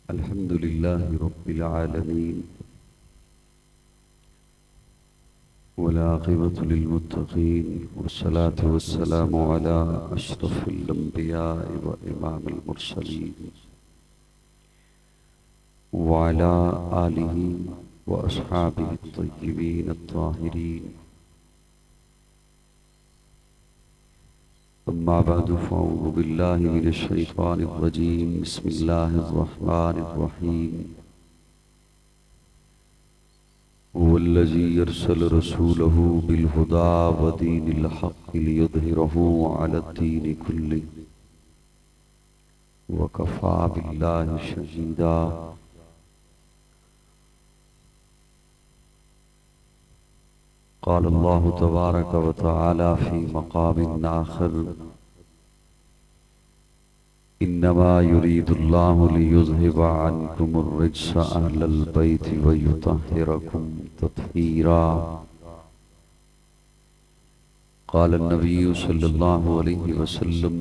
अल्हम्दुलिल्लाहि रब्बिल आलमीन वल आक़िबतु लिल मुत्तक़ीन वस्सलातु वस्सलामु अला अशरफिल अंबिया'i व इमामिल मुरसलीन व अला आलिहि व अस्हाबिहि अत्तय्यिबीन अत्ताहिरीन। अम्मा बअदु फ़अऊज़ु बिल्लाहि मिनश शैतानिर रजीम। बिस्मिल्लाहिर रहमानिर रहीम। हुवल्लज़ी अरसल रसूलहु बिलहुदा व दीनिल हक़्क़ि लियुज़हिरहु अलद्दीनि कुल्लिहि व कफ़ा बिल्लाहि शहीदा। क़ाल अल्लाहु तबारक व तआला फ़ी मक़ामिन आख़र इन्नमा युरीदुल्लाहु लियुज़हिबा अन्कुमुर रिज्सा अहलल बैति व युतह्हिरकुम तत्हीरा। क़ाल अन्नबिय्यु सल्लल्लाहु अलैहि वसल्लम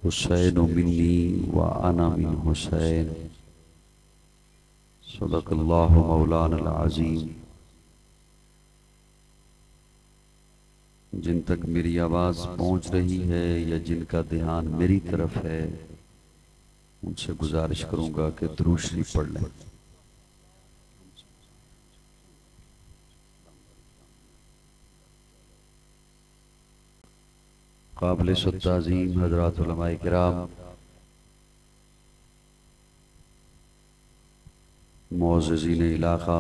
हुसैनु मिन्नी व अना मिन हुसैन। सदक़ल्लाहु मौलानल अज़ीम। जिन तक मेरी आवाज़ पहुँच रही है या जिनका ध्यान मेरी तरफ है, उनसे गुजारिश करूँगा कि दुरूद शरीफ पढ़ लें। काबिल ताज़ीम हज़रात उलमाए किराम, मुअज़्ज़िज़ीन इलाक़ा,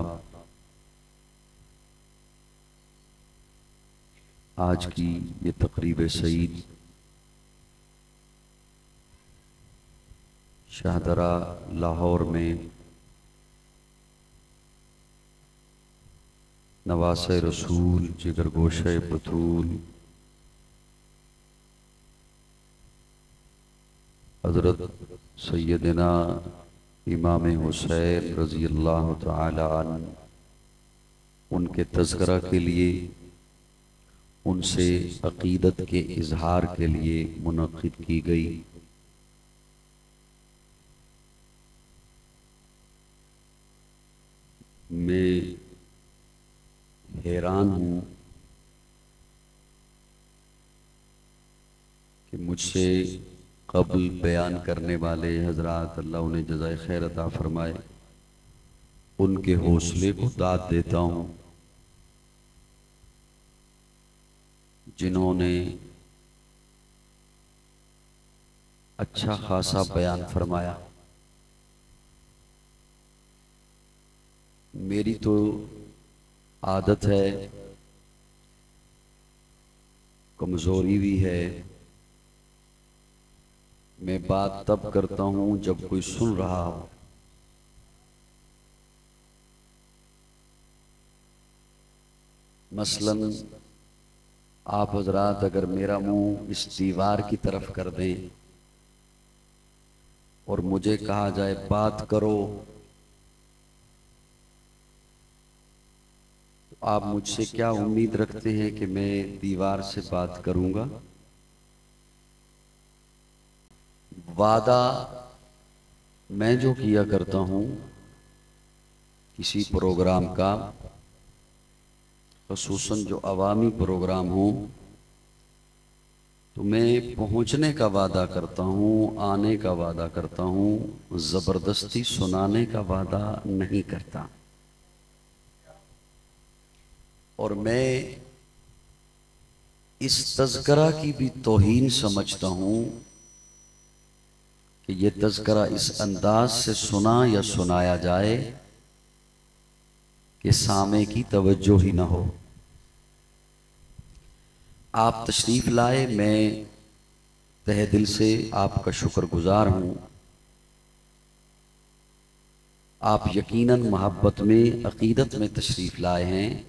आज की ये तक़रीब सईद शाहदरा लाहौर में नवासे रसूल जिगर गोशे बतूल हज़रत सैयदना इमाम हुसैन रज़ी अल्लाह तआला अन्हु, उनके तज़किरा के लिए, उनसे अक़ीदत के इजहार के लिए मुनक़्क़िद की गई। मैं हैरान हूँ कि मुझसे क़ब्ल बयान करने वाले हज़रात, अल्लाह उन्हें जज़ाए खैर अता फ़रमाए, उनके हौसले को दाद देता हूँ जिन्होंने अच्छा खासा बयान फरमाया। मेरी तो आदत है, कमज़ोरी भी है, मैं बात तब करता हूँ जब कोई सुन रहा हो। मसलन आप हजरात अगर मेरा मुंह इस दीवार की तरफ कर दें और मुझे कहा जाए बात करो, तो आप मुझसे क्या उम्मीद रखते हैं कि मैं दीवार से बात करूंगा? वादा मैं जो किया करता हूं किसी प्रोग्राम का, ख़ुसूसन जो अवामी प्रोग्राम हो, तो मैं पहुंचने का वादा करता हूं, आने का वादा करता हूं, ज़बरदस्ती सुनाने का वादा नहीं करता। और मैं इस तज़किरा की भी तौहीन समझता हूं कि ये तज़किरा इस अंदाज से सुना या सुनाया जाए कि सामे की तवज्जो ही ना हो। आप तशरीफ लाए, मैं तहे दिल से आपका शुक्रगुजार हूं। आप यकीनन मोहब्बत में, अकीदत में तशरीफ लाए हैं।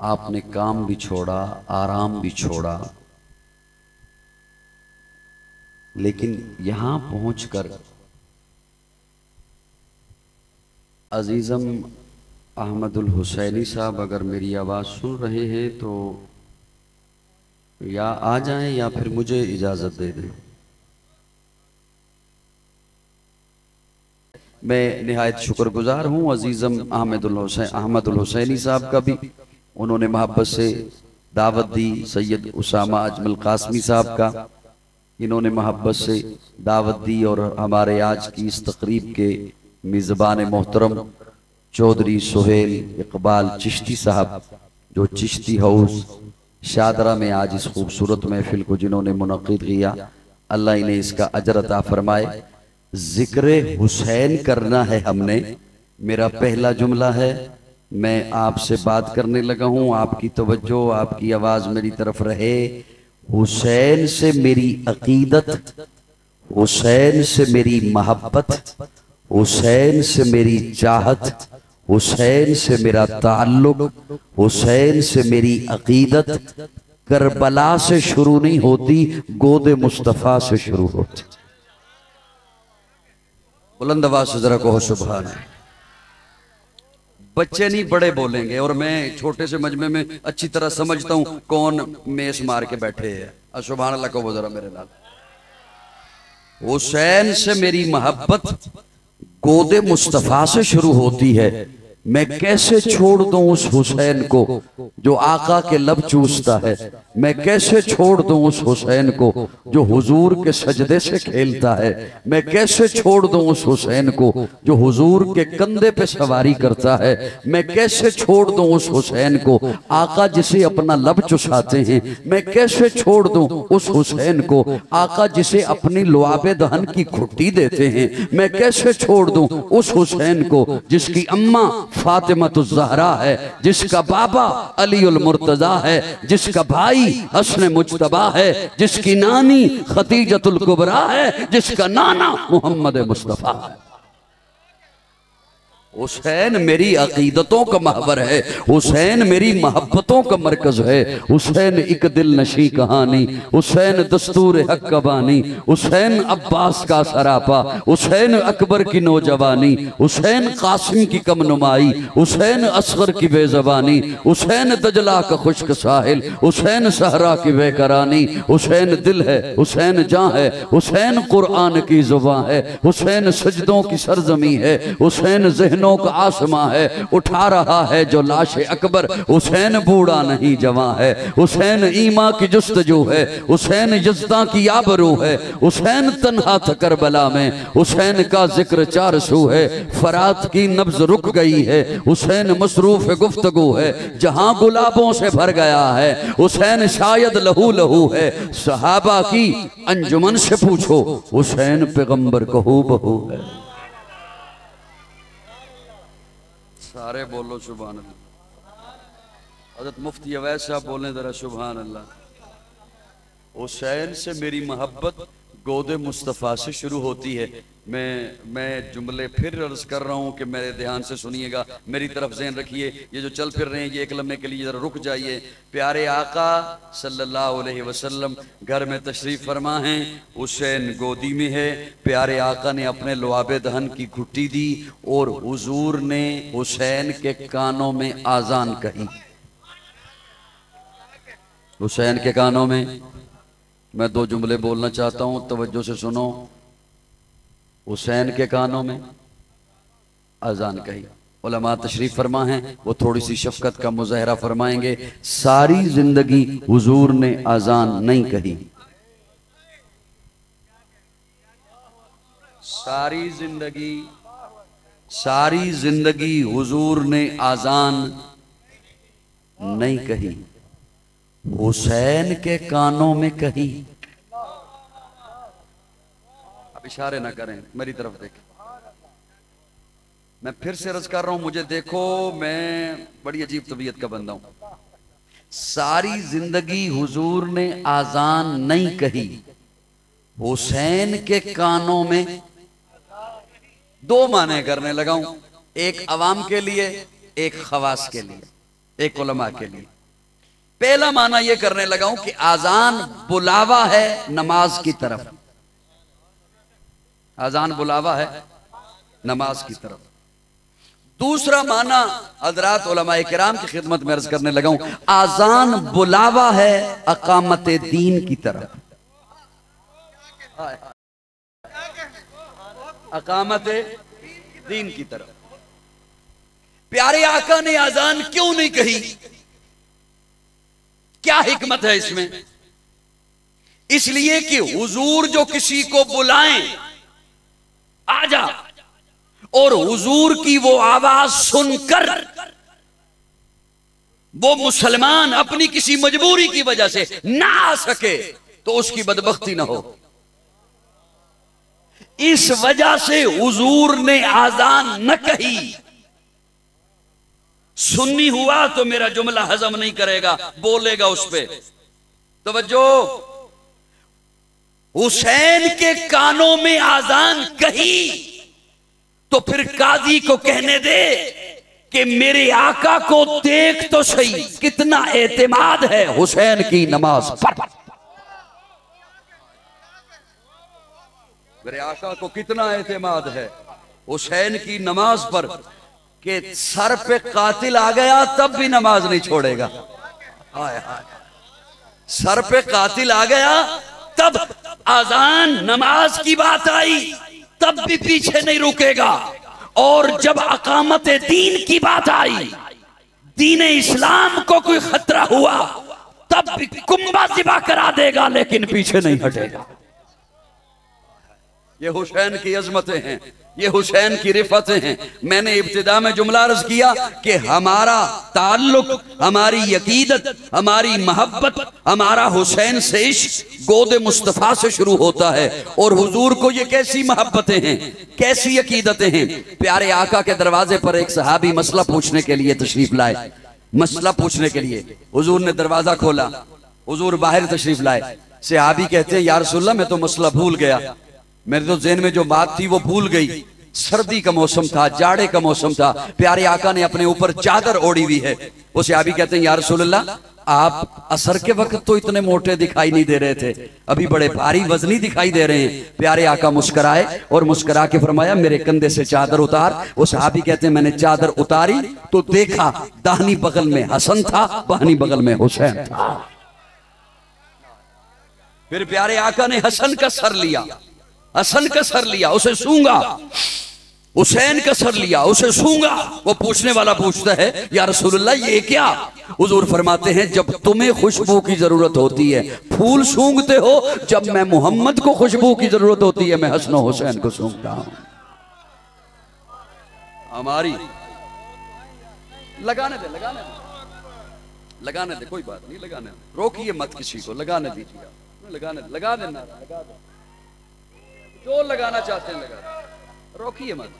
आपने काम भी छोड़ा, आराम भी छोड़ा, लेकिन यहां पहुंचकर अजीज़म अहमदुल हुसैनी साहब अगर मेरी आवाज़ सुन रहे हैं तो या आ जाएं या फिर मुझे इजाज़त दे दें। मैं निहायत शुक्रगुजार हूँ अजीज़म अहमदुल हुसैनी साहब का भी। उन्होंने मोहब्बत से दावत दी। सैयद उसामा अजमल कासमी साहब का इन्होंने मोहब्बत से दावत दी। और हमारे आज की इस तकरीब के मेज़बान मोहतरम चौधरी सुहेल इकबाल चिश्ती साहब, जो चिश्ती हाउस शादरा में आज इस खूबसूरत महफिल को जिन्होंने मुनक़िद किया, अल्लाह इन्हें इसका अजर अता फरमाए। जिक्र हुसैन करना है हमने। मेरा पहला जुमला है, मैं आपसे बात करने लगा हूं, आपकी तवज्जो, आपकी आवाज मेरी तरफ रहे। हुसैन से मेरी अकीदत, हुसैन से मेरी मोहब्बत, हुसैन से मेरी चाहत, हुसैन से मेरा ताल्लुक, हुसैन से मेरी अकीदत करबला से शुरू नहीं होती, गोदे मुस्तफा से शुरू होती। बुलंद आवाज से जरा कहो सुभान अल्लाह। बच्चे नहीं बड़े बोलेंगे, और मैं छोटे से मजमे में अच्छी तरह समझता हूं कौन मेस मार के बैठे हैं। सुभान अल्लाह कहो जरा मेरे नाल। हुसैन से मेरी मोहब्बत गोदे मुस्तफा से शुरू होती है। मैं कैसे छोड़ दूं उस हुसैन को जो आका के लब चूसता है। मैं कैसे छोड़ दूं उस हुसैन को जो हुजूर के सजदे से खेलता है। मैं कैसे छोड़ दूं उस हुसैन को जो हुजूर के कंधे पे सवारी करता है। मैं कैसे छोड़ दूं उस हुसैन को आका जिसे अपना लब चुसाते हैं। मैं कैसे छोड़ दूं उस हुसैन को आका जिसे अपनी लुआबे दहन की घुट्टी देते हैं। मैं कैसे छोड़ दूं उस हुसैन को जिसकी अम्मा फातिमतुज़ ज़हरा है, जिसका बाबा अलीउल मुर्तज़ा है, जिसका भाई हसन मुज्तबा है, जिसकी नानी खतीजतुल कुबरा है, जिसका नाना मोहम्मद मुस्तफ़ा है। हुसैन मेरी अकीदतों का महवर है, हुसैन मेरी मोहब्बतों का मरकज है। हुसैन एक दिल नशी कहानी, हुसैन दस्तूर हक का बानी, हुसैन अब्बास का सरापा, हुसैन अकबर की नौजवानी, हुसैन कासिम की कम नुमाई, हुसैन असगर की बेजबानी, हुसैन दजला का खुश्क साहिल, हुसैन सहरा की बेकरानी। हुसैन दिल है, हुसैन जान है, हुसैन कुरान की जुबान है, हुसैन सजदों की सरजमी है, हुसैन ज़हनों का आसमां है। उठा रहा है जो लाश अकबर, हुसैन बूढ़ा नहीं जवां है। हुसैन ईमा की जुस्तजू है, हुसैन यज़्दा की आबरू है। हुसैन तन्हा था करबला में, हुसैन का जिक्र चार सू है। फरात की नब्ज रुक गई है, हुसैन मसरूफ गुफ्तगू है। जहां गुलाबों से भर गया है, हुसैन शायद लहू लहू है। सहाबा की अंजुमन से पूछो, हुसैन पैगंबर को हूबहू है। सारे बोलो सुभान अल्लाह। हज़रत मुफ्ती अवैस साहब बोलें जरा सुभान अल्लाह। हुसैन से मेरी मोहब्बत गोदे मुस्तफ़ा से शुरू होती है। मैं जुमले फिर अर्ज कर रहा हूँ कि मेरे ध्यान से सुनिएगा, मेरी तरफ ज़हन रखिए। ये जो चल फिर रहे हैं ये एक लम्हे के लिए जरा रुक जाइए। प्यारे आका सल्लल्लाहु अलैहि वसल्लम घर में तशरीफ़ फरमा हैं, हुसैन गोदी में है। प्यारे आका ने अपने लुआबे दहन की घुट्टी दी और हुजूर ने हुसैन के कानों में आज़ान कही। हुसैन के कानों में मैं दो जुमले बोलना चाहता हूँ, तवज्जो से सुनो। हुसैन के कानों में अजान कही। उलमा तशरीफ फरमा हैं, वो थोड़ी सी शफकत का मुजाहरा फरमाएंगे। सारी जिंदगी हुजूर ने अजान नहीं कही, सारी जिंदगी हुजूर ने अजान नहीं कही, हुसैन के कानों में कही। अब इशारे ना करें, मेरी तरफ देखें। मैं फिर से अर्ज कर रहा हूं, मुझे देखो, मैं बड़ी अजीब तबीयत का बंदा हूं। सारी जिंदगी हुजूर ने आजान नहीं कही, हुसैन के कानों में। दो माने करने लगा हूं, एक अवाम के लिए, एक खवास के लिए, एक उलमा के लिए। पहला माना यह करने लगा हूं कि आजान बुलावा है नमाज की तरफ। आजान बुलावा है नमाज की तरफ। दूसरा माना हजरात उलमाए किराम की खिदमत में अर्ज करने लगा हूं, आजान बुलावा है अकामत दीन की तरफ। अकामत दीन की तरफ। प्यारे आका ने अजान क्यों नहीं कही? क्या हिकमत है इसमें? इसलिए कि हुजूर जो किसी को बुलाएं आजा, और हुजूर की वो आवाज सुनकर वो मुसलमान अपनी किसी मजबूरी की वजह से ना आ सके तो उसकी बदबख्ती ना हो। इस वजह से हुजूर ने आजान न कही। सुन्नी हुआ तो मेरा जुमला हजम नहीं करेगा, बोलेगा उस पे। तवज्जो, हुसैन के कानों में आजान कही तो फिर काजी को कहने दे कि मेरे आका को देख तो सही कितना एतमाद है हुसैन की नमाज पर। मेरे आका को कितना एतमाद है हुसैन की नमाज पर कि सर पे कातिल आ गया तब भी नमाज नहीं छोड़ेगा। हाय हाय, सर पे कातिल आ गया तब आजान नमाज की बात आई तब भी पीछे नहीं रुकेगा। और जब अकामत दीन की बात आई, दीन इस्लाम को कोई खतरा हुआ तब भी कुंभा ज़िबा करा देगा लेकिन पीछे नहीं हटेगा। ये हुसैन की अजमतें हैं, ये हुसैन की रिफतें हैं। मैंने इब्तिदा में जुमला अर्ज किया कि हमारा ताल्लुक, हमारी यकीदत, हमारी मोहब्बत, हमारा हुसैन से इश्क गोदे मुस्तफ़ा से शुरू होता है। और हुजूर को ये कैसी मोहब्बतें हैं, कैसी यकीदतें हैं। प्यारे आका के दरवाजे पर एक सहाबी मसला पूछने के लिए तशरीफ लाए। मसला पूछने के लिए हुजूर ने दरवाजा खोला, हुजूर बाहर तशरीफ लाए। सहाबी कहते हैं या रसूलल्लाह मैं तो मसला भूल गया, मेरे तो ज़हन में जो बात थी वो भूल गई। सर्दी का मौसम था, जाड़े का मौसम था, प्यारे आका ने अपने ऊपर चादर ओढ़ी हुई है। वो सहाबी कहते हैं या रसूलल्लाह आप असर के वक्त तो इतने मोटे दिखाई नहीं दे रहे थे, अभी बड़े भारी वजनी दिखाई दे रहे हैं। प्यारे आका मुस्कुराए और मुस्कुरा के फरमाया मेरे कंधे से चादर उतार। वो सहाबी कहते हैं मैंने चादर उतारी तो देखा दाहिनी बगल में हसन था, बाहिनी बगल में हुसैन था। फिर प्यारे आका ने हसन का सर लिया, हसन का सर लिया, उसे सूंगा। हुसैन का सर लिया, उसे सूंगा। वो पूछने वाला पूछता है या रसूलल्लाह ये क्या? हुजूर फरमाते हैं जब तुम्हें खुशबू की जरूरत होती है फूल सूंघते हो, जब मैं मोहम्मद को खुशबू की जरूरत होती है मैं हसन हुसैन को सूंघता हूं। हमारी लगाने दे, लगाने दे, लगाने दे, कोई बात नहीं, लगाने दे, रोकिए मत किसी को, लगाने दीजिए, लगाने दे, लगा देना, लगा दे, जो लगाना चाहते हैं लगा, रोकिए मत।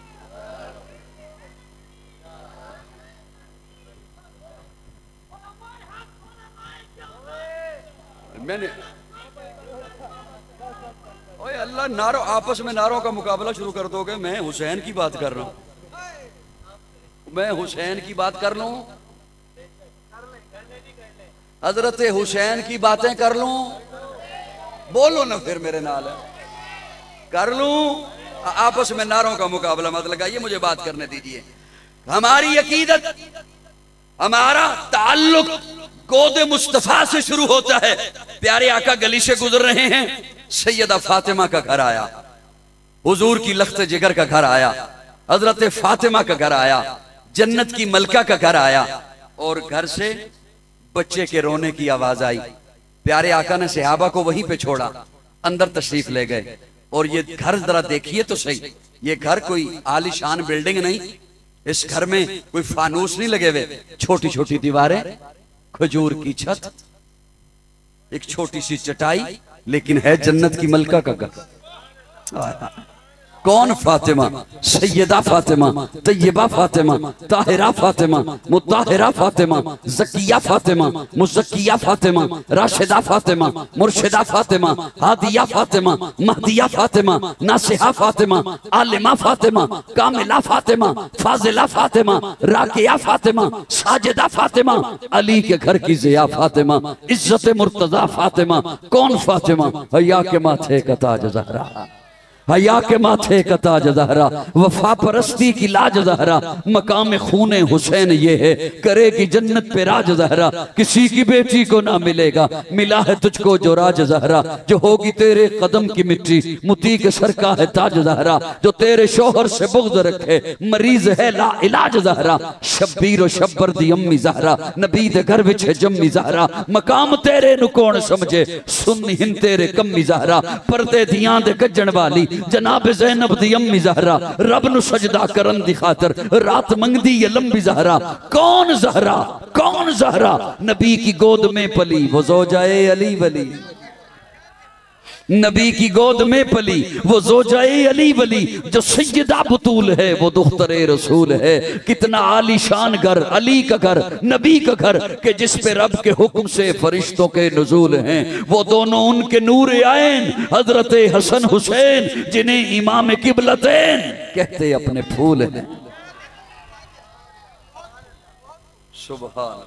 मैंने ओए अल्लाह, नारों आपस में नारों का मुकाबला शुरू कर दोगे। मैं हुसैन की बात कर रहा हूं, मैं हुसैन की बात कर लूं, हजरत हुसैन की बातें कर लूं, बोलो ना फिर मेरे नाल कर लूं। आपस में नारों का मुकाबला मत लगाइए, मुझे बात करने दीजिए। हमारी अकीदत, हमारा ताल्लुक गोदे मुस्तफा से शुरू होता है। प्यारे आका गली से गुजर रहे हैं, सैयदा फातिमा का घर आया, हुजूर की लख्त जिगर का घर आया, हजरत फातिमा का घर आया, जन्नत की मलका का घर आया, और घर से बच्चे के रोने की आवाज आई। प्यारे आका ने सहाबा को वहीं पे छोड़ा, अंदर तशरीफ ले गए। और ये घर जरा देखिए तो सही, ये घर कोई आलीशान बिल्डिंग नहीं, इस घर में कोई फानूस नहीं लगे हुए, छोटी छोटी दीवारें, खजूर की छत, एक छोटी सी चटाई, लेकिन है जन्नत की मलका का घर। कौन? फातिमा, सैयदा फातिमा, तैयबा फातिमा, ताहिरा फातिमा, मुताहिरा फातिमा, ज़किया फातिमा, मुज़क्किया फातिमा, राशिदा फातिमा, मुर्शिदा फातिमा, हादिया फातिमा, महदिया फातिमा, नासिहा फातिमा, आलिमा फातिमा, कामिला फातिमा, फाजिला फातिमा, राकिया फातिमा, साजिदा फातिमा, अली के घर की ज़िया फातिमा, इज्जत मुर्तज़ा फातिमा। कौन फातिमा? हया के माथे का ताज ज़हरा। हया के माथे का ताज ज़हरा, वफा परस्ती की लाज ज़हरा, मकाम खूने हुसैन ये है, करेगी जन्नत पे राज ज़हरा, किसी की बेटी को ना मिलेगा, मिला है तुझको जो राज ज़हरा, जो होगी तेरे कदम की मिट्टी, मुती के सर का है ताज ज़हरा, जो तेरे शोहर से बुग़्ज़ रखे, मरीज है ला इलाज ज़हरा, शब्बीर और शब्बर दी अम्मी ज़हरा, नबी दे घर विच है जम्मी ज़हरा, मकाम तेरे नु कौन समझे, सुन हिन तेरे कम्मी ज़हरा, पर्दे दियां दे गजन वाली जनाब ज़ैनब दी अम्मी ज़हरा, रब नु सजदा करन दी खातर रात मंगदी ये लंबी ज़हरा, कौन ज़हरा कौन ज़हरा, नबी की गोद में पली वो ज़ौजाए अली वली, नबी की गोद में पली वो ज़ौजाए अली वली, जो सैयदा बतूल है वो दुख्तरे रसूल है, कितना आलीशान घर अली का घर, नबी का घर के जिस पे रब के हुक्म से फरिश्तों के नुज़ूल हैं, वो दोनों उनके नूर आइन हजरत हसन हुसैन, जिन्हें इमाम किबलतैन कहते अपने फूल हैं। सुभान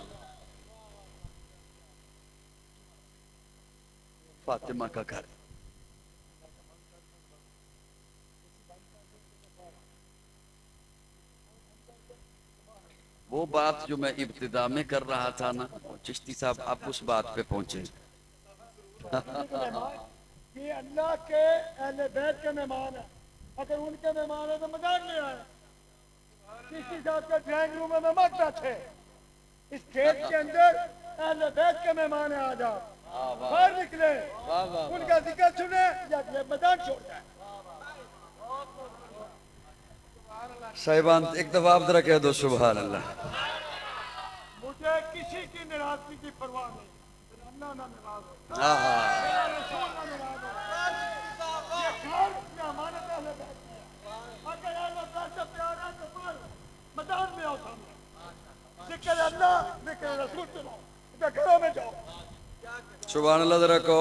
फातिमा का घर। वो बात जो मैं इब्तिदा में कर रहा था ना, चिश्ती साहब आप उस बात पे पहुंचे। ये अल्लाह के अहले बैत के मेहमान है, अगर उनके मेहमान है तो मजाक में आए। चिश्ती साहब के ड्राइंग रूम में मत बैठे, इस खेत के अंदर अहले बैत के मेहमान है, आ जाओ बाहर निकले, उनका जिक्र सुने या मैदान छोड़ जाए। साहिबान एक दफा आप जरा कह दो सुभान अल्लाह। मुझे किसी की नाराजगी की परवाह नहीं, अल्लाह ना नाराज हो, हाँ रसूल ना नाराज हो। ये घर की अमानत है अहले बैत की, अगर अहले बैत से प्यार है तो फिर मैदान में आओ, सामने जिक्र अल्लाह जिक्र रसूल सुनो, इधर घरों में जाओ। सुभान अल्लाह जरा को।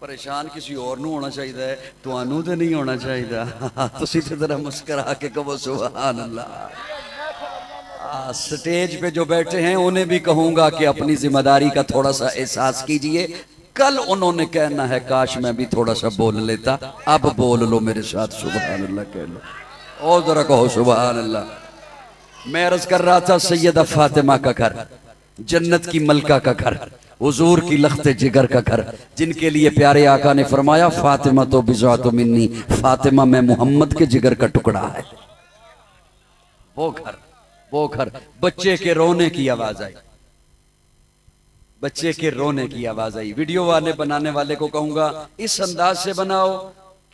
परेशान किसी और नू होना चाहिए, तुहानू तो नहीं होना चाहिए। तुसी तो जरा मुस्कुरा के कहो सुभान अल्लाह। स्टेज पे जो बैठे हैं उन्हें भी कहूंगा कि अपनी जिम्मेदारी का थोड़ा सा एहसास कीजिए। कल उन्होंने कहना है काश मैं भी थोड़ा सा बोल लेता, अब बोल लो मेरे साथ सुभान अल्लाह कह लो, और जरा कहो सुभान अल्लाह। मैं अर्ज कर रहा था सैयदा फातिमा का घर, जन्नत की मलका का घर, हुजूर की लख्ते जिगर का घर, जिनके लिए प्यारे आका ने फरमाया फातिमा तो बिज़ातु मिन्नी, फातिमा में मोहम्मद के जिगर का टुकड़ा है। वो घर बच्चे के रोने की आवाज आई, बच्चे के रोने की आवाज आई। वीडियो वाले बनाने वाले को कहूंगा इस अंदाज से बनाओ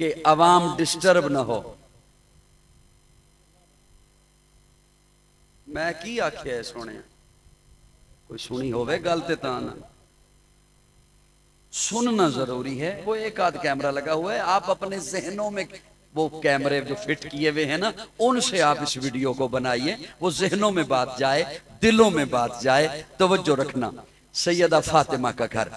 कि आवाम डिस्टर्ब ना हो। मैं की आख्या है सोने, कोई सुनी होवे गल ते तां ना, सुनना जरूरी है। वो एक आध कैमरा लगा हुआ है, आप अपने जहनों में वो कैमरे जो फिट किए हुए हैं ना, उनसे आप इस वीडियो को बनाइए, वो जहनों में बात जाए, दिलों में बात जाए। तवज्जो रखना, सैयदा फातिमा का घर,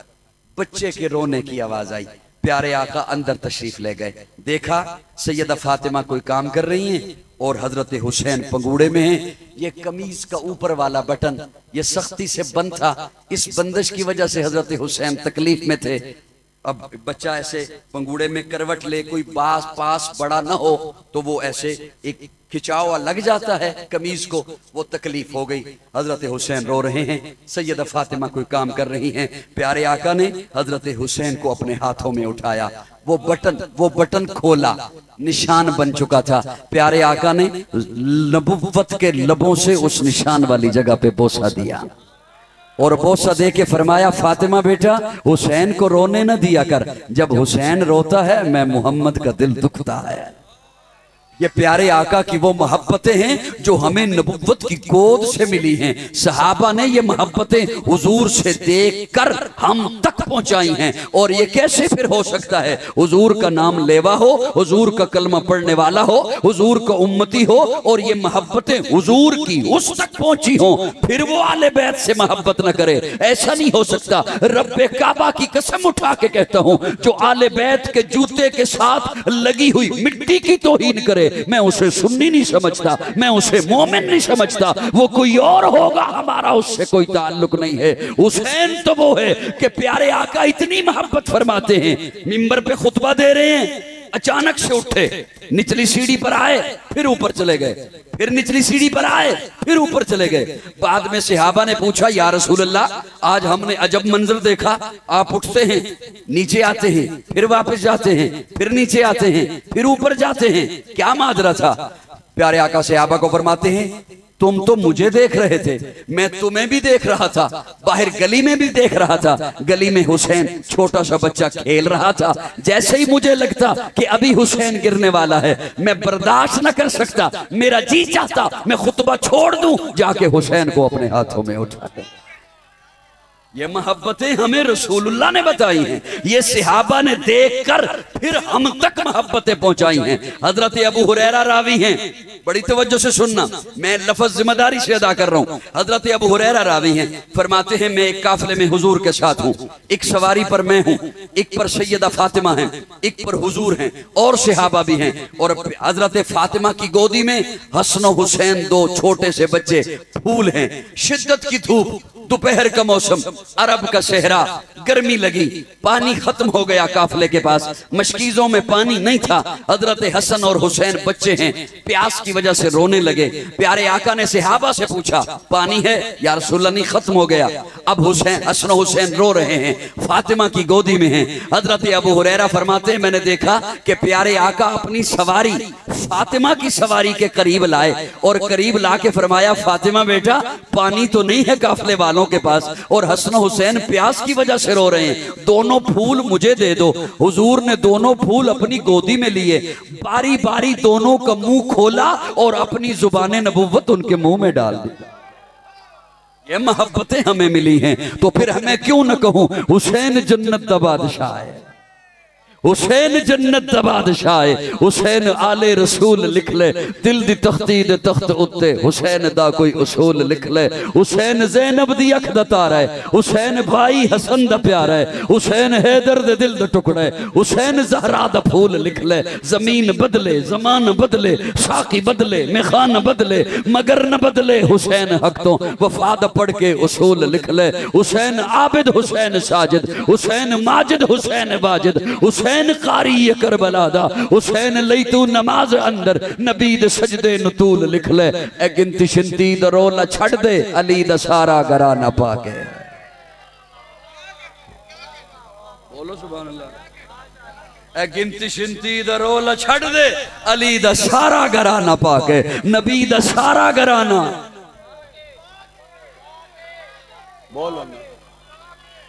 बच्चे के रोने की आवाज आई, प्यारे आका अंदर तशरीफ ले गए, देखा सैयदा फातिमा कोई काम कर रही हैं और हजरत हुसैन पंगूड़े में हैं। ये कमीज का ऊपर वाला बटन ये सख्ती से बंद था, इस बंदिश की वजह से हजरत हुसैन तकलीफ में थे। अब बच्चा ऐसे पंगूड़े में करवट ले, कोई पास बड़ा ना हो तो वो ऐसे एक खिंचाव लग जाता है कमीज को, वो तकलीफ हो गई। हजरत हुसैन रो रहे हैं, सैयदा फातिमा कोई काम कर रही हैं। प्यारे आका ने हजरत हुसैन को अपने हाथों में उठाया, वो बटन खोला, निशान बन चुका था। प्यारे आका ने नबुव्वत के लबों से उस निशान वाली जगह पे बोसा दिया और बोसा दे के फरमाया फातिमा बेटा हुसैन को रोने न दिया कर, जब हुसैन रोता है मैं मोहम्मद का दिल दुखता है। ये प्यारे आका की वो मोहब्बतें हैं जो हमें नबुव्वत की गोद से मिली हैं। सहाबा ने ये मोहब्बतें हुजूर से देख कर हम तक पहुंचाई हैं। और ये कैसे फिर हो सकता है, हुजूर का नाम लेवा हो, हुजूर का कलमा पढ़ने वाला हो, हुजूर का उम्मती हो और ये मोहब्बतें हुजूर की उस तक पहुंची हो, फिर वो आले बैत से मोहब्बत न करे, ऐसा नहीं हो सकता। रब्बे काबा की कसम उठा के कहता हूं, जो आले बैत के जूते के साथ लगी हुई मिट्टी की तौहीन करे करे, मैं उसे सुन्नी नहीं समझता, मैं उसे मोमिन नहीं समझता, वो कोई और होगा, हमारा उससे कोई ताल्लुक नहीं है। हुसैन तो वो है कि प्यारे आका इतनी मोहब्बत फरमाते हैं, मिंबर पे खुतबा दे रहे हैं, अचानक से उठे, निचली सीढ़ी पर आए, फिर ऊपर चले गए, फिर निचली सीढ़ी पर आए, फिर ऊपर चले गए। बाद में सहाबा ने पूछा, या रसूल अल्लाह, आज हमने अजब मंजर देखा, आप उठते हैं, नीचे आते हैं, फिर वापस जाते हैं, फिर नीचे आते हैं, फिर ऊपर जाते हैं, क्या माजरा था? प्यारे आका सहाबा को फरमाते हैं, तुम तो मुझे देख रहे थे, मैं तुम्हें भी देख रहा था, बाहर गली में भी देख रहा था, गली में हुसैन छोटा सा बच्चा खेल रहा था। जैसे ही मुझे लगता कि अभी हुसैन गिरने वाला है, मैं बर्दाश्त न कर सकता, मेरा जी चाहता मैं खुतबा छोड़ दूं, जाके हुसैन को अपने हाथों में उठा ले। ये मोहब्बतें हमें रसूलुल्लाह ने बताई हैं, ये सहाबा ने देखकर फिर हम तक मोहब्बतें पहुंचाई हैं। हजरत अबू हुरैरा रावी हैं, बड़ी तवज्जो से सुनना, मैं लफ्ज जिम्मेदारी से अदा कर रहा हूं। हजरत अबू हुरैरा रावी हैं, फरमाते हैं मैं एक काफिले में हुजूर के साथ हूं, एक सवारी पर मैं हूं, एक पर सैयदा फातिमा हैं, एक पर हुजूर हैं, और सहाबा भी हैं, और हजरत फातिमा की गोदी में हसन हुसैन दो छोटे से बच्चे फूल हैं। शिद्दत की धूप, दोपहर का मौसम, अरब का सहरा, गर्मी लगी, पानी खत्म हो गया काफिले के पास, मशकीजों में पानी नहीं था। हजरत हसन और हुसैन बच्चे हैं, प्यास की वजह से रोने लगे। प्यारे आका ने सहाबा से पूछा, पानी है? या रसूलल्लाह, नहीं, खत्म हो गया। अब हुसैन, हसन हुसैन रो रहे हैं, फातिमा की गोदी में हैं। हजरत अबू हुरैरा फरमाते हैं, मैंने देखा कि प्यारे आका अपनी सवारी फातिमा की सवारी के करीब लाए, और करीब ला के फरमाया, फातिमा बेटा, पानी तो नहीं है काफिले वालों के पास, और हसन हुसैन प्यास की वजह से रो रहे हैं, दोनों फूल मुझे दे दो। हुजूर ने दोनों फूल अपनी गोदी में लिए, बारी बारी दोनों का मुंह खोला और अपनी जुबान नबुव्वत उनके मुंह में डाल दी। ये मोहब्बतें हमें मिली हैं, तो फिर हमें क्यों न कहूं, हुसैन जन्नत दा बादशाह है, हुसैन जन्नत दा बादशाह है। हुसैन आले रसूल लिख ले, दिल दी तख्ती दे तख्त उत्ते हुसैन दा कोई उसूल लिख ले। हुसैन ज़ैनब दी अख दा तारा है, हुसैन भाई हसन दा प्यारा है, हुसैन हैदर दे दिल दा टुकड़ा है, हुसैन ज़हरा दा फूल लिख ले। जमीन बदले, जमान बदले, साकी बदले, मेखान बदले, मगर न बदले हुसैन हक तो, वफा दा पढ़ के उसूल लिख ले। हुसैन आबिद, हुसैन साजिद, हुसैन माजिद, हुसैन वाजिद, हुसैन कारी करबला दा, हुसैन लई तू नमाज अंदर नबी दे सजदे नतूल लिख ले। ए गिनती शिनती दा रोला छड़ दे, अली दा सारा घराना पाके। बोलो सुभान अल्लाह। ए गिनती शिनती दा रोला छड़ दे, अली दा सारा घराना पाके, नबी दा सारा घराना। बोलो ना,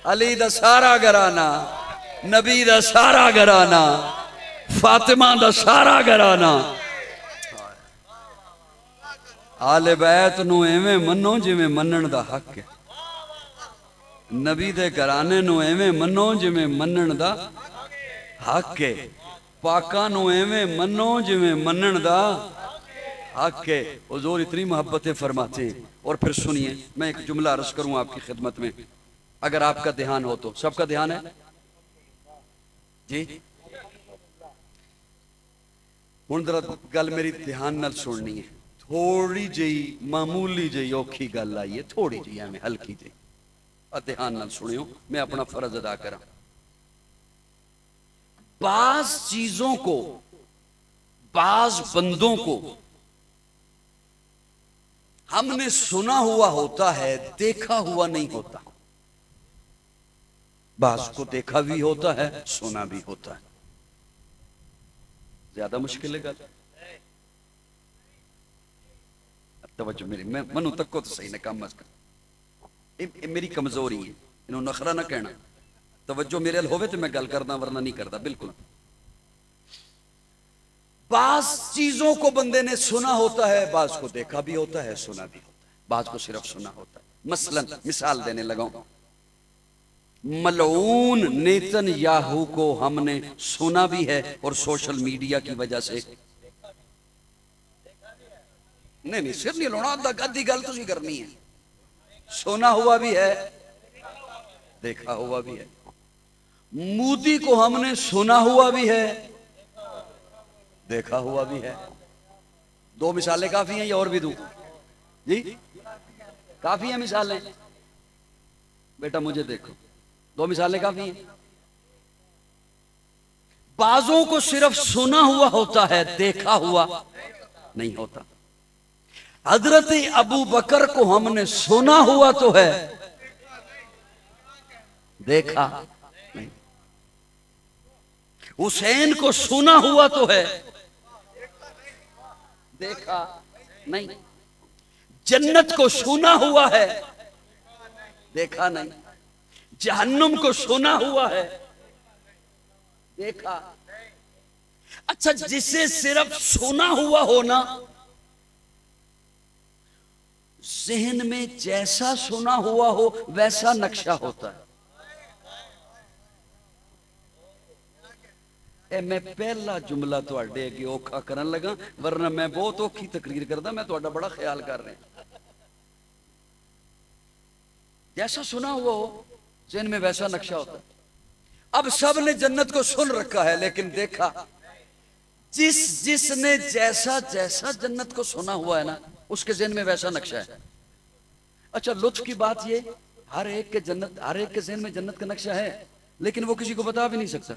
अली दा सारा घराना, नबी दा सारा घराना, फातिमा दा सारा घराना। आले बैत नू एवें मनो जिवें मनण दा हक है, नबी दे घराने नू एवें मनो जिवें मनण दा हक है, पाकां नू एवें मनो जिवें मनण दा हक है। हुजूर इतनी मोहब्बतें फरमाते हैं। और फिर सुनिए, मैं एक जुमला अर्ज करूं आपकी खिदमत में, अगर आपका ध्यान हो तो। सबका ध्यान है जी? हुण जरा गल मेरी ध्यान नाल सुननी है, थोड़ी जी मामूली जी औखी गल आई है, थोड़ी जी एवं हल्की जी, ध्यान नाल सुनियो, मैं अपना फर्ज अदा करा। बाज चीजों को, बाज बंदों को हमने सुना हुआ होता है, देखा हुआ नहीं होता। बाज को देखा भी होता है, सुना भी होता है। ज्यादा मुश्किल है। तवज्जो मेरी, मैं मनु तक को तो सही ने काम मत कर, मेरी कमजोरी है, इन्हों नखरा ना कहना। तवज्जो मेरे होवे तो मैं गल करना, वरना नहीं करता बिल्कुल। बाज चीजों को बंदे ने सुना होता है, बाज को देखा भी होता है, सुना भी होता है, बाज को सिर्फ सुना होता है। मसलन मिसाल देने लगा, मलऊन नेतन्याहू को हमने सुना भी है और सोशल मीडिया की वजह से नहीं सिर नहीं लाना, अद्धी गल तुसी करनी है। सुना हुआ भी है, देखा हुआ भी है। मोदी को हमने सुना हुआ भी है, देखा हुआ भी है। दो मिसालें काफी हैं या और भी दूं? जी काफी हैं मिसालें? बेटा मुझे देखो, दो मिसालें काफी हैं। बाजों को सिर्फ सुना हुआ होता है, देखा हुआ नहीं होता। हजरत अबू बकर को हमने सुना हुआ तो है, देखा नहीं। हुसैन को सुना हुआ तो है, देखा नहीं। जन्नत को सुना हुआ है, देखा नहीं। जहन्नुम को सुना हुआ है, देखा। अच्छा, जिसे सिर्फ सुना हुआ हो ना, जहन में जैसा सुना हुआ हो वैसा नक्शा होता है। मैं पहला जुमला तुहाडे अगे औखा करन लगा, वरना मैं बहुत औखी तकरीर करदा, मैं तुहाडा बड़ा ख्याल कर रहा। जैसा सुना हुआ हो जहन में वैसा नक्शा होता है। अब सब ने जन्नत को सुन रखा है लेकिन देखा, जिसने जैसा जैसा जन्नत को सुना हुआ है ना, उसके जहन में वैसा नक्शा है। अच्छा, लुत्फ की बात ये, हर एक के जहन में जन्नत का नक्शा है, लेकिन वो किसी को बता भी नहीं सकता।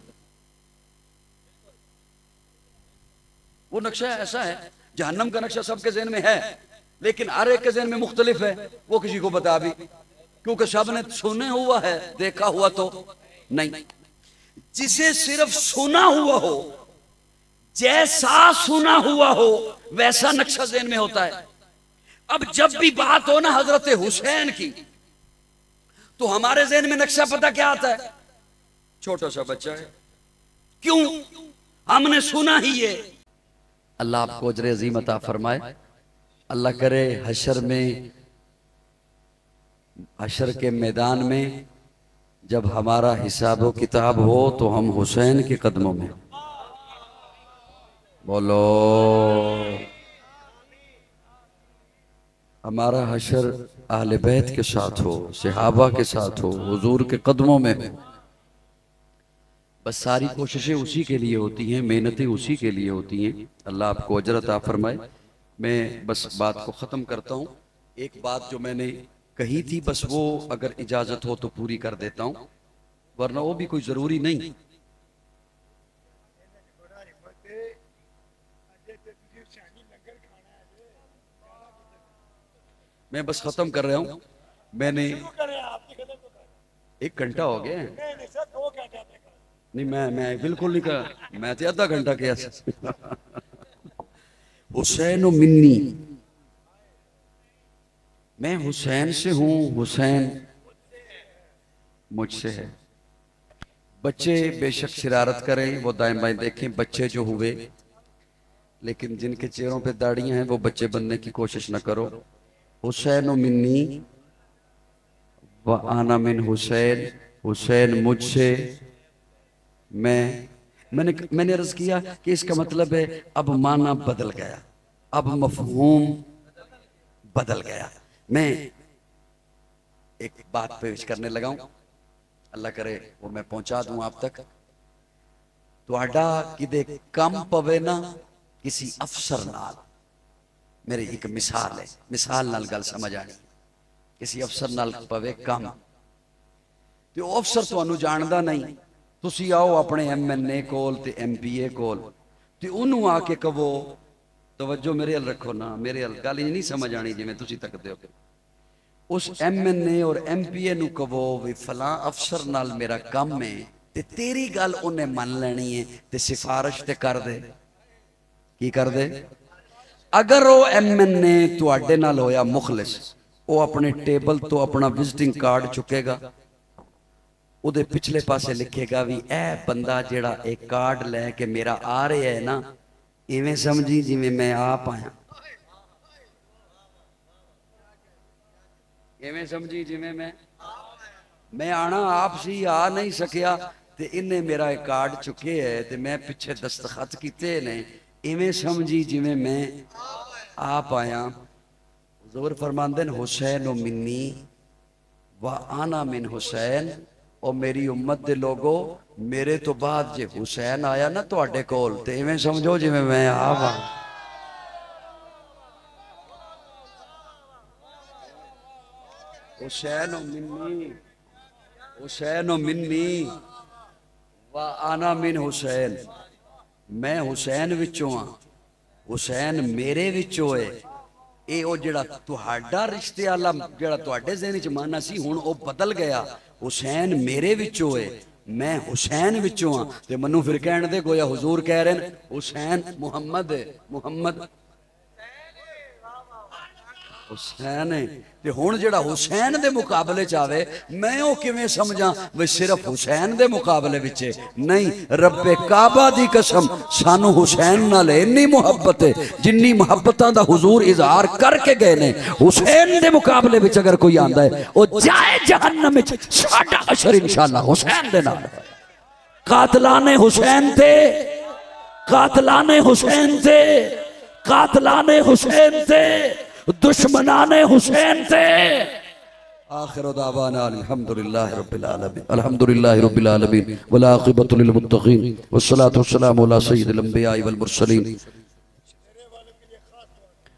वो नक्शा ऐसा है, जहन्नम का नक्शा सबके जहन में है, लेकिन हर एक के जहन में मुख्तलिफ है, वो किसी को बता भी, क्योंकि सब ने सुने हुआ है, देखा हुआ तो नहीं। जिसे सिर्फ सुना हुआ हो, जैसा सुना हुआ हो वैसा नक्शा जहन में होता है। अब जब भी बात हो ना हजरत हुसैन की, तो हमारे जहन में नक्शा पता क्या आता है? छोटा सा बच्चा है। क्यों? हमने सुना ही ये। अल्लाह आपको अजर अजीम अता फरमाए। अल्लाह करे हशर के मैदान में जब हमारा हिसाब व किताब हो तो हम हुसैन के कदमों में। बोलो, हमारा हशर अहले बैत के साथ हो, सहाबा के साथ हो, हुजूर के कदमों में हो। बस सारी कोशिशें उसी के लिए होती हैं, मेहनतें उसी के लिए होती हैं। अल्लाह आपको अजर अता फरमाए। मैं बस बात को ख़त्म करता हूँ। एक बात जो मैंने कही थी, बस वो अगर इजाज़त हो तो पूरी कर देता हूँ, वरना वो भी कोई ज़रूरी नहीं। मैं बस ख़त्म कर रहा हूँ। मैंने 1 घंटा हो गया। नहीं, मैं बिल्कुल नहीं कहा, मैं तो आधा घंटा किया। हुसैन मिन्नी, मैं हुसैन से हूं, हुसैन मुझसे है। बच्चे बेशक शरारत करें, वो दाएं बाएं देखें, बच्चे जो हुए, लेकिन जिनके चेहरों पे दाढ़ियां हैं वो बच्चे बनने की कोशिश न करो। हुसैन मिन्नी व आना मिन हुसैन, हुसैन मुझसे, मैंने अर्ज किया कि इसका मतलब है अब माना बदल गया, अब मफहूम बदल गया। मैं एक बात पेश करने लगा हूं, अल्लाह करे वो मैं पहुंचा दूं आप तक। तुहाडा किदे कम पवे ना किसी अफसर नाल, मेरी एक मिसाल है, मिसाल नाल गल समझ आनी। किसी अफसर नाल पवे कम, ते ओ अफसर तुहानू जानदा नहीं, तुसी आओ अपने MNA कोल ते MPA कोल, ते उन्होंने आके कहो, तवज्जो मेरे हल रखो ना, मेरे हल गल नहीं समझ आनी जिवें तुसी तकदे हो। उस MNA और MPA नू कहो भी फलां अफसर नाल मेरा काम है, ते तेरी गल उन्हें मन लेनी है, ते सिफारिश ते कर दे। की कर दे? अगर वो MNA तुहाडे नाल होया मुखलिस, वो अपने टेबल तो अपना विजिटिंग कार्ड चुकेगा, उदे पिछले पासे लिखेगा भी ए बंदा जेड़ा एक कार्ड लैके मेरा आ रहा है ना, इवें समझी जिवें मैं आप आया, इवें समझी जिवें मैं आना आप सी, आ नहीं सकिया, ते इन्हें मेरा एक कार्ड चुके है, ते मैं पिछे दस्तखत किते ने, इवें समझी जिवें मैं आप आया। हुजूर फरमांदे ने हुसैन मिन्नी व आना मिन हुसैन, और मेरी उम्मत दे लोगो, मेरे तो बाद जे हुसैन आया ना तुहाडे कोल, ते इवें समझो जिवें मैं आप आ। हुसैन मिन्नी, हुसैन मिन्नी व आना मिन हुसैन, मैं हुसैन विचों हाँ, हुसैन मेरे विचों है। ये वो जिहड़ा तुहाडा रिश्ते वाला जिहड़ा तुहाडे ज़हन च माना सी हुण वो बदल गया। हुसैन मेरे विचों है, मैं हुसैन विचों हाँ। ते मनु फिर कहण दे गोया हुजूर कह रहे हैं हुसैन मुहम्मद है, मुहम्मद हुसैन है। ते हुण जिहड़ा हुसैन दे मुकाबले च आवे मैं वो किवें समझां वे सिर्फ हुसैन दे मुकाबले विच नहीं। रब्बे काबा दी कसम सानू हुसैन नाल इन्नी मुहब्बत है जिन्नी मुहब्बतां दा हुजूर इजहार करके गए ने। हुसैन दे मुकाबले विच अगर कोई आंदा है वो जाए जहन्नम विच, साडा अशर इंशाअल्लाह हुसैन दे नाल। कातलाने हुसैन थे, कातलाने हुसैन थे, कातलाने हुसैन थे, दुश्मनाने हुसैन थे। आखिर दावाना अल्हम्दुलिल्लाहि रब्बिल आलमीन, अल्हम्दुलिल्लाहि रब्बिल आलमीन वल आक़िबतु लिल मुत्तक़ीन वस्सलातु वस्सलामु अला सय्यिदिल अंबिया'i वल मुरसलीन।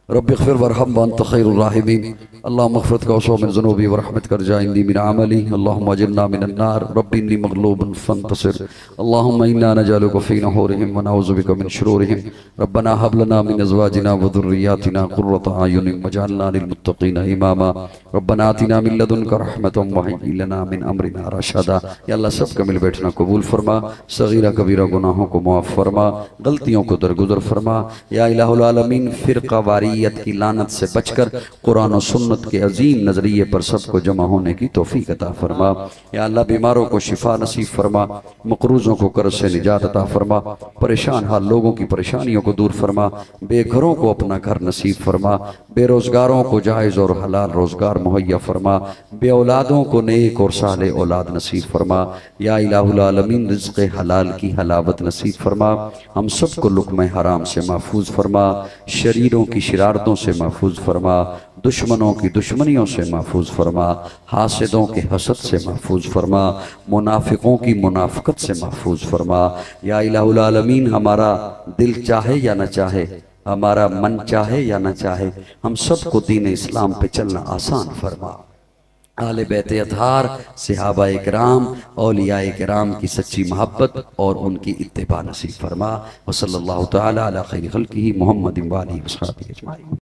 रब्बिग़फिर वरहम व अंत खैरुर राहिमीन। अल्लाहुम्मा अग़फ़िर कौसो मिन ज़ुनूबी व रहमतिका रजाइनी मिन अमली। अल्लाहुम्मा अजिरना मिनन नार रब्बी इन्नी मग़लूबुन फ़ंतसिर। अल्लाहुम्मा इन्ना नजअलुका फ़ी नहूरिहिम व नऊज़ु बिका मिन शुरूरिहिम। रब्बना हब लना मिन अज़वाजिना व ज़ुर्रिय्यातिना क़ुर्रता अयुनिन वजअलना लिल मुत्तक़ीना इमामा। रब्बना आतिना मिन लदुनका रहमतन व हय्यि लना मिन अमरिना रशदा। या अल्लाह सबका मिल बैठना कबूल फरमा, सगीरा कबीरा गुनाहों को मुआफ़ फरमा, गलतियों को दरगुजर फरमा। या इलाहुल आलमीन फ़िरक़ा वारियत की लानत से बचकर कुरान और सुन्नत के अजीम नजरिए पर सबको जमा होने की तौफीक अता फरमा। या अल्लाह बीमारों को शिफा नसीब फरमा, मकरूजों को कर्ज से निजात अता फरमा, परेशान हाल लोगों की परेशानियों को दूर फरमा, बेघरों को अपना घर नसीब फरमा, बेरोजगारों को जायज़ और हलाल रोजगार मुहैया फरमा, बे औलादों को नेक और साले औलाद नसीब फरमा। या इलाहुल आलमीन रिज़्क़ हलाल की हलावत नसीब फरमा, हम सबको लुक़्मा हराम से महफूज फरमा, शरीरों की शरारतों से महफूज फरमा, दुश्मनों की दुश्मनियों से महफूज फरमा, हासिदों के हसद से महफूज फरमा, मुनाफिकों की मुनाफकत से महफूज फरमा। या इलाहुल आलमीन हमारा दिल चाहे या न चाहे, हमारा मन चाहे या न चाहे, हम सबको दीन इस्लाम पे चलना आसान फरमा। आले बैत अतहार, सहाबा इकराम, औलिया किराम की सच्ची मोहब्बत और उनकी इत्तिबा नसीब फरमा। व सल्लल्लाहु तआला अला खैरि खल्क़िही मुहम्मदिन व आलिहि व सहाबिही अजमाइन।